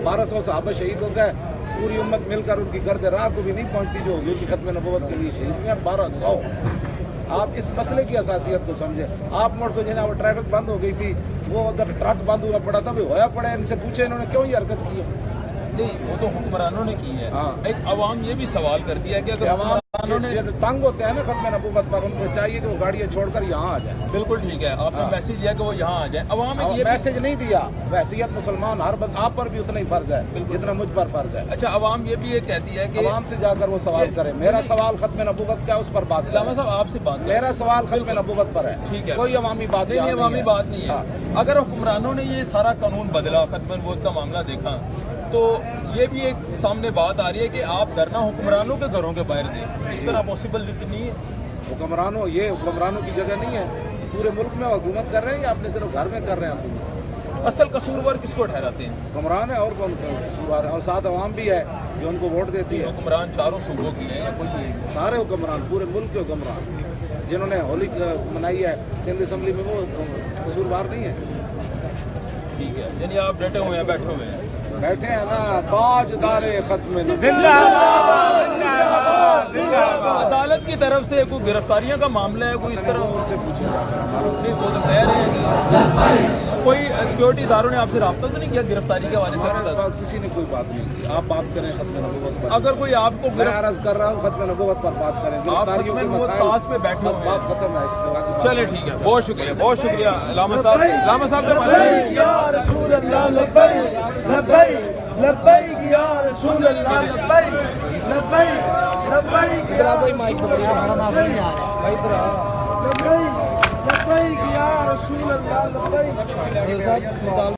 1200 सहाबा शहीद हो गए, पूरी उम्मत मिलकर उनकी गर्द राह को भी नहीं पहुंचती जो हुजूर की खत्म नबूवत के लिए शहीद हुए। 1200। आप इस मसले की असासियत को समझे। आप मोड़ को जिन्हें वो ट्रैफिक बंद हो गई थी, वो उधर ट्रक बंद हुआ पड़ा था, भी होया पड़ा, इनसे पूछे इन्होंने क्यों ये हरकत की है। नहीं, वो तो हुक्मरानों ने की है। एक अवाम ये भी सवाल करती है कि अगर अवाम तंग होते हैं ना खत्म नबूवत पर, उनको चाहिए कि वो गाड़ियाँ छोड़कर यहाँ आ जाए। बिल्कुल ठीक है, आपने मैसेज दिया कि वो यहाँ आ जाए। अवाम ये मैसेज नहीं दिया, वैसियत मुसलमान हर वक्त आप पर भी उतना ही फर्ज है जितना मुझ पर फर्ज है। अच्छा, अवाम ये भी ये कहती है कि अवाम से जाकर वो सवाल करे। मेरा सवाल खत्म नबूवत का, उस पर बात इलामा साहब आपसे बात, मेरा सवाल खत्म नबूवत पर है। ठीक है, कोई अवामी बात नहीं, अवामी बात नहीं है। अगर हुक्मरानों ने ये सारा कानून बदला, खत्म नबूवत का मामला देखा, तो ये भी एक सामने बात आ रही है कि आप धरना हुक्मरानों के घरों के बाहर दें। इस तरह पॉसिबल नहीं है। हुक्मरानों, ये हुक्मरानों की जगह नहीं है। पूरे मुल्क में हुकूमत कर रहे हैं या अपने सिर्फ घर में कर रहे हैं? असल कसूरवार किसको ठहराते हैं? हुक्मरान है और कौन कसूरवार है? और साथ अवाम भी है जो उनको वोट देती है। हुक्मरान चारों सूबों की हैं या कोई है? सारे हुक्मरान, पूरे मुल्क के हुक्मरान जिन्होंने होली मनाई है सिंध असम्बली में, वो कसूरवार नहीं है। ठीक है, यानी आप डटे हुए हैं, बैठे हुए हैं, बैठे हैं ना। ताजदार खत्म अदालत की तरफ से कोई गिरफ्तारियों का मामला है, कोई इस तरह से पूछे वो तो कह रहे हैं कोई सिक्योरिटी इदारों ने आपसे राब्ता तो नहीं किया गिरफ्तारी के हवाले से? किसी ने कोई बात नहीं की। आप बात करें खत्म नबूवत पर। अगर कोई आपको अर्ज कर रहा हूँ खत्म नबूवत पर बात करें। गिरफ्तारियों के मसाइल पे बैठे बस बात खत्म है। इसके चले ठीक है, बहुत शुक्रिया, बहुत शुक्रिया इलामा साहब। इलामा साहब या रसूल अल्लाह लब्बैक लब्बैक लब्बैक या रसूल अल्लाह लब्बैक लब्बैक लब्बैक या माइक पकड़िए, भाई लब्बैक लब्बैक या रसूल अल्लाह लब्बैक।